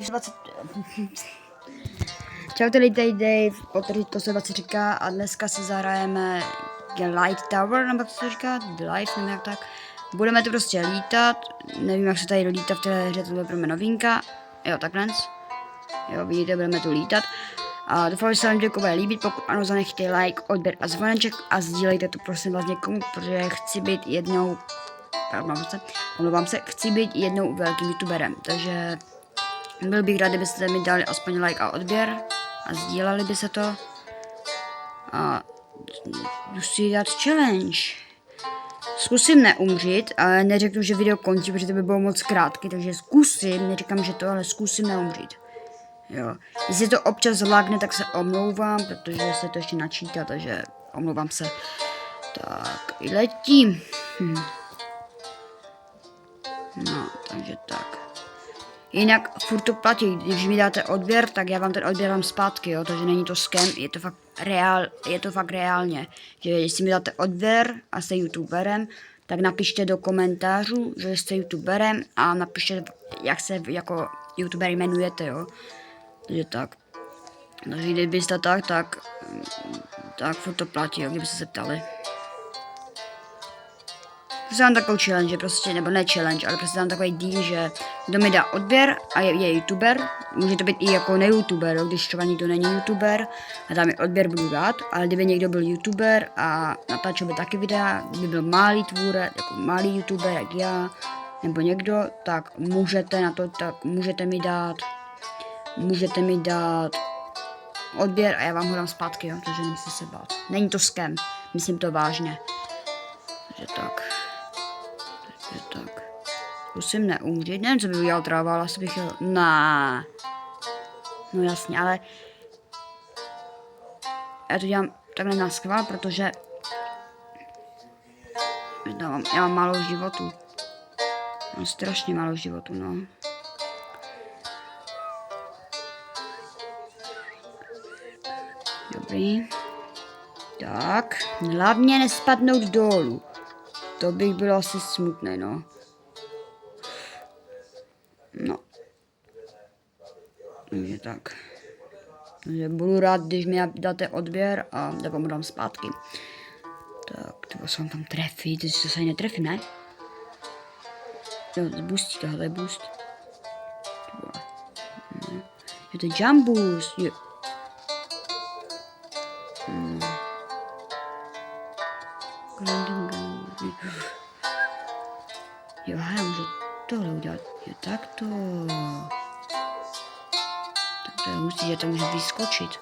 20... Čau, tady Dave, to se 20 říká a dneska se zahrajeme Light Tower, nebo co se říká, Light, nevím jak tak. Budeme to prostě lítat, nevím jak se tady lítá v té hře, to bude pro mě novinka, jo takhle. Jo, vidíte, budeme tu lítat. A doufám, že se vám video bude líbit, pokud ano, zanechte like, odběr a zvoneček a sdílejte to prosím vás někomu, protože chci být jednou, omlouvám se, chci být jednou velkým youtuberem, takže byl bych rád, kdybyste mi dali aspoň like a odběr a sdíleli by se to. A musím dát challenge. Zkusím neumřít, ale neřeknu, že video končí, protože to by bylo moc krátký, takže zkusím, neříkám, že to, ale zkusím neumřít. Jo. Jestli to občas lágne, tak se omlouvám, protože se to ještě načítá, takže omlouvám se. Tak, i letím. No, takže tak. Jinak furt to platí, když mi dáte odběr, tak já vám ten odběr dám zpátky, jo, takže není to scam, je to fakt reálně, že jestli mi dáte odběr a jste youtuberem, tak napište do komentářů, že jste youtuberem a napište, jak se jako youtuber jmenujete, jo, takže tak. Takže kdybyste tak furt to platí, jo, kdybyste se ptali. Prostě dám takovou challenge, prostě, nebo ne challenge, ale prostě dám takový deal, že kdo mi dá odběr a je youtuber, může to být i jako ne-youtuber, jo, když třeba nikdo není youtuber a dá mi odběr, budu rád, ale kdyby někdo byl youtuber a natáčel by taky videa, kdyby byl malý tvůrec, jako malý youtuber, jak já, nebo někdo, tak můžete na to, tak můžete mi dát odběr a já vám ho dám zpátky, jo, takže nemusíte se bát. Není to scam, myslím to vážně. Takže tak. Tak. Zkusím neumřít, nevím, co by udělal tráva, ale asi bych jel... No jasně, ale... Já to dělám takhle na schvál, protože... Já mám málo životů. Mám strašně málo životů, no. Dobrý. Tak, hlavně nespadnout dolů. To bych bylo asi smutné, no. No. Takže tak. Takže budu rád, když mi dáte odběr a tak vám dám zpátky. Tak, to se vám tam trefí, teď se ani netrefí, ne? Jo, boostí to je boost. Je to jump boost, jo. Jo, já můžu tohle udělat. Jo, takto. Tak to je hustý, že to může vyskočit.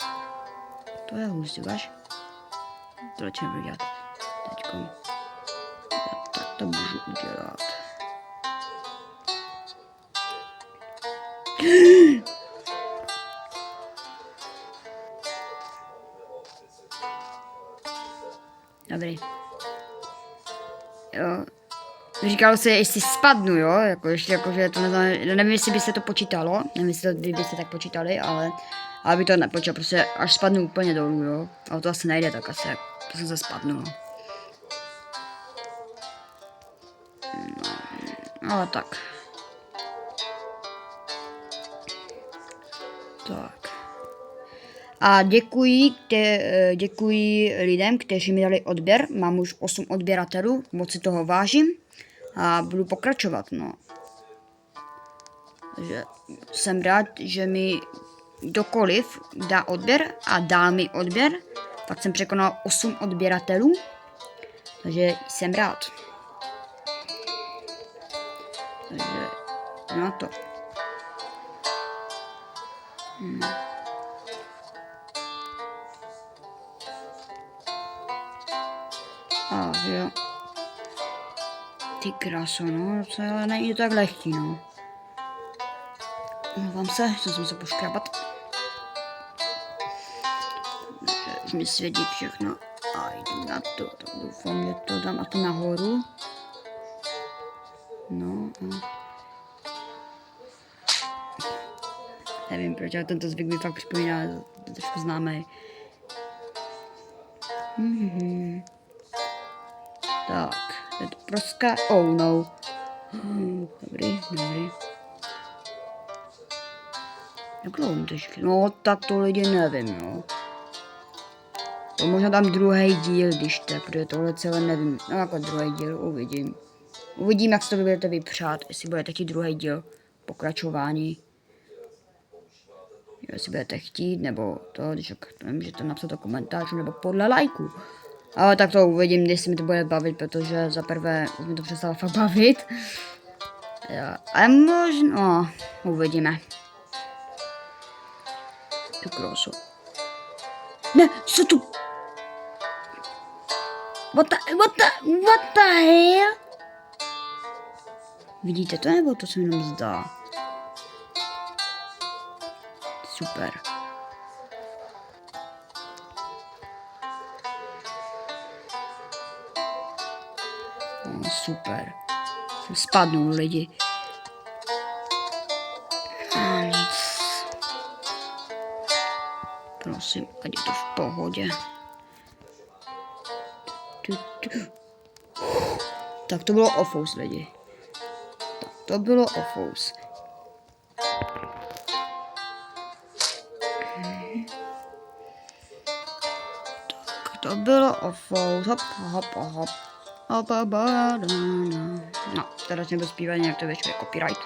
To je hustý, váš? Proč nebudu dělat? Teďkom. Tak to můžu udělat. Dobrý. Jo. Říkalo se, jestli spadnu, jo, jako ještě jakože to nevím, jestli by se to počítalo, nevím, jestli byste tak počítali, ale by to nepočítalo, prostě až spadnu úplně dolů, jo, ale to asi nejde, tak asi prostě se spadnu, no. No, ale tak. Tak. A děkuji lidem, kteří mi dali odběr, mám už 8 odběratelů, moc si toho vážím. A budu pokračovat, no. Takže jsem rád, že mi kdokoliv dá odběr a dá mi odběr. Tak jsem překonal 8 odběratelů. Takže jsem rád. Takže na to. A jo. Ty kráso, no, to ale není tak lehký, no. Omlouvám se, jsem se poškrabat. Už mi svědí všechno. A jdu na to, tak doufám, že to dám a to nahoru. No a... Nevím proč, ale tento zvyk mi fakt připomíná, trošku známý. Tak, je to proska. Oh no. Dobrý. Jak dlouho to ještě? No tak to lidi nevím, jo. To možná tam druhý díl, když tak, protože tohle celé nevím. No jako druhý díl, uvidím. Uvidím, jak se to vy budete vypřát, jestli bude taky druhý díl pokračování. Jo, jestli budete chtít, nebo to, když tak to nemůžete napsat do komentářů, nebo podle lajků. Ale tak to uvidím, jestli mi to bude bavit, protože za prvé už mi to přestalo fakt bavit. Jo, ale možno, uvidíme. Tu krosu. Ne, co tu? What the hell? Vidíte to, nebo to se jenom zdá? Super. No, super. Spadnou lidi. A nic. Prosím, ať je to v pohodě. Tak to bylo ofous, lidi. Tak to bylo ofous. Tak to bylo ofous. Hop, hop, hop. No, teda nebudu zpívat nějak, to většinou je copyright.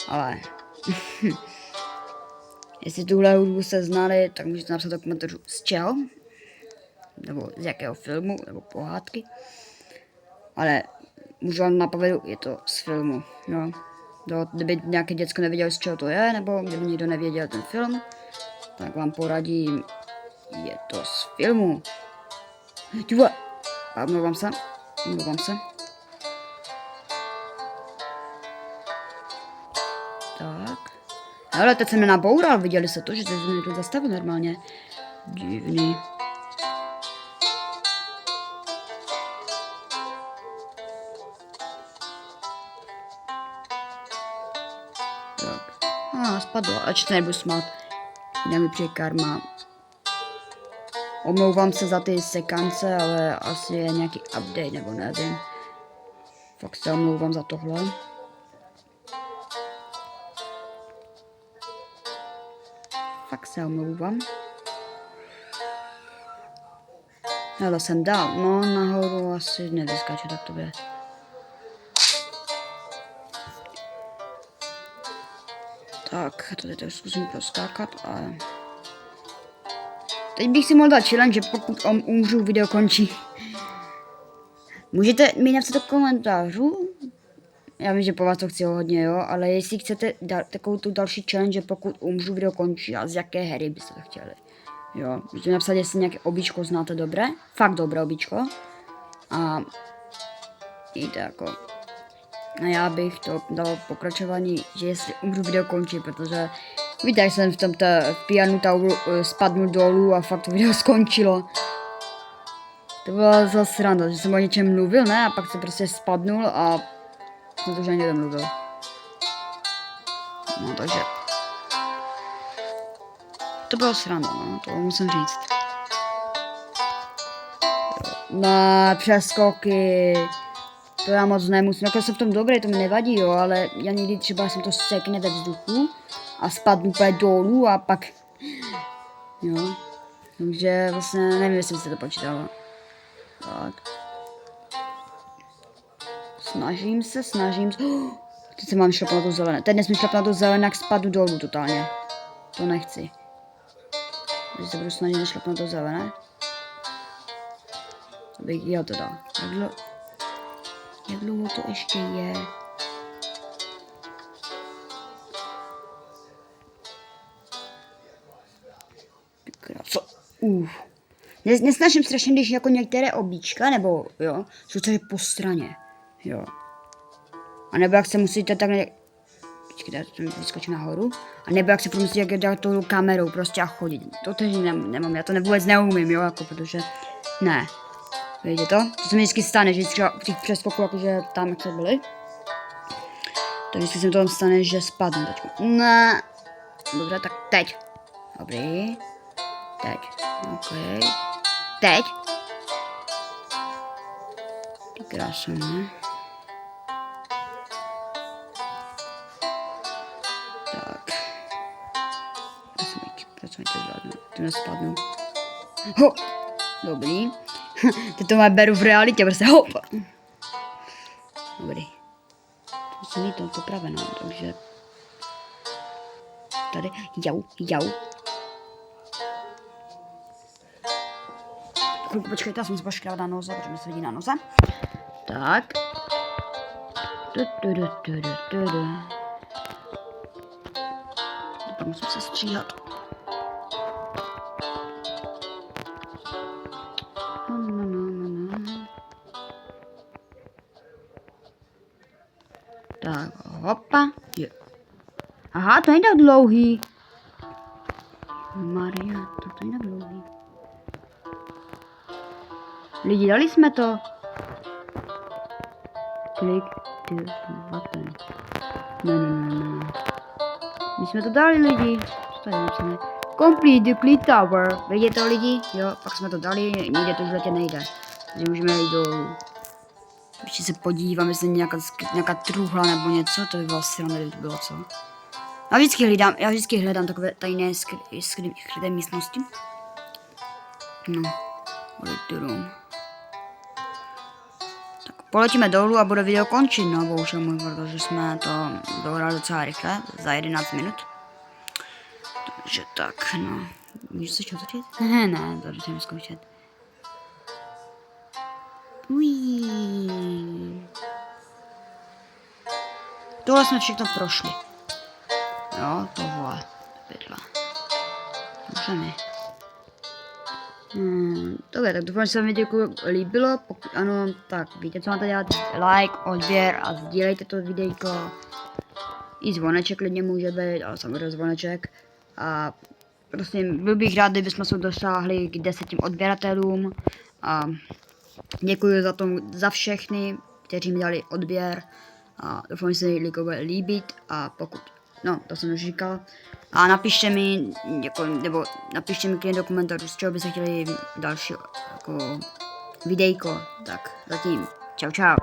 Ale... Jestli tuhle hudbu jste znali, tak můžete napsat do komentářů z čeho. Nebo z jakého filmu, nebo pohádky. Ale můžu vám napovědět, je to z filmu, no. Kdyby nějaké děcko nevěděl, z čeho to je, nebo kdyby někdo nevěděl ten film, tak vám poradím, je to z filmu. Tyhle, omlouvám se. Tak. Ale teď jsem naboural, viděli jste to, že teď jsem to zastavil normálně. Divný. Tak. Spadlo, ač se nebudu smát. Jinak mi přijde karma. Omlouvám se za ty sekance, ale asi je nějaký update, nebo nevím. Fakt se omlouvám za tohle. Fakt se omlouvám. Hele, jsem dál. No, nahoru asi nevyskaču, tak to bude. Tak, tady to zkusím proskákat a... Teď bych si mohl dát challenge, že pokud umřu, video končí. Můžete mi napsat do komentářů. Já vím, že po vás to chci hodně, jo, ale jestli chcete takovou tu další challenge, že pokud umřu, video končí a z jaké hry byste to chtěli. Jo, můžete napsat, jestli nějaké običko znáte dobré. Fakt dobré običko. A... Jde jako... A já bych to dal pokračování, že jestli umřu, video končí, protože víte, jak jsem v tomto Piano Toweru spadnul dolů a fakt to video skončilo. To byla zase sranda, že jsem o něčem mluvil, ne? A pak se prostě spadnul a jsem to už ani nemluvil. No takže... To bylo sranda, no, to musím říct. Na přeskoky... To já moc nemusím, jako jsem v tom dobrý, to mi nevadí, jo, ale já někdy třeba jsem to sekne ve vzduchu a spadnu úplně dolů a pak, jo, takže vlastně nevím, jestli jste to počítala. Tak. Snažím se, teď se mám šlapat na to zelené, teď nesmím šlapat na to zelené, jak spadnu dolů totálně, to nechci. Takže se budu snažit nešlapat na to zelené. Abych jel teda, jak dlouho to ještě je? Krása. Nesnažím strašně, když jako některé oblíčka, nebo jo, jsou tady po straně, jo. A nebo jak se musíte takhle, počkejte, vyskočím nahoru, a nebo jak se musíte dělat tou kamerou prostě a chodit. To teď nemám, já to vůbec neumím, jo, jako protože, ne. Vidíte to? To se mi vždycky stane, že třeba v těch přeskoku, jakože tam, jak se byli. To vždycky se mi to stane, že spadnu teďko. Ne. Dobře, tak teď. Dobrý. Teď. OK. Teď. Ty krása, ne? Tak. Co mi to zvládnu? Tu nespadnu. Ho! Dobrý. Teď to má beru v realitě, prostě hop! Dobrý. To musím mít to popraveno, takže... Tady, jau. Chvilku počkejte, já jsem se poškrávat na noze, protože mi se vidí na noze. Tak. Teď musím se stříhat. Tak, hopa. Je. Aha, to není tak dlouhý. Maria, to není tak dlouhý. Lidi, dali jsme to. Klik, button. Ne. My jsme to dali, lidi. Co tady napsané? Complete the Cleat Tower. Vidíte to, lidi? Jo, pak jsme to dali, nikde to už letě nejde. Takže můžeme jít dolů. Ještě se podívám, jestli nějaká truhla nebo něco, to by bylo sranda, kdyby to bylo, co? Já vždycky hledám takové tajné skryté místnosti. No, tak poletíme dolů a bude video končit, no bohužel můj, protože jsme to dohrali docela rychle, za 11 minut. Takže tak, no. Můžu se čo točit? Ne, to musím zkoušet. Tohle jsme všechno prošli. Jo, tohle. Bydla. Můžeme. Dobře, tak doufám, že se vám video líbilo. Pokud ano, tak víte, co máte dělat. Like, odběr a sdílejte to videjko. I zvoneček klidně může být, ale samozřejmě zvoneček. A prostě byl bych rád, kdybychom se dosáhli k 10 odběratelům. A děkuji za všechny, kteří mi dali odběr. A doufám, že se video bude líbit. A pokud, no, to jsem už říkal. A napište mi, napište mi klidně do komentářů, z čeho byste chtěli další jako videjko. Tak zatím, čau.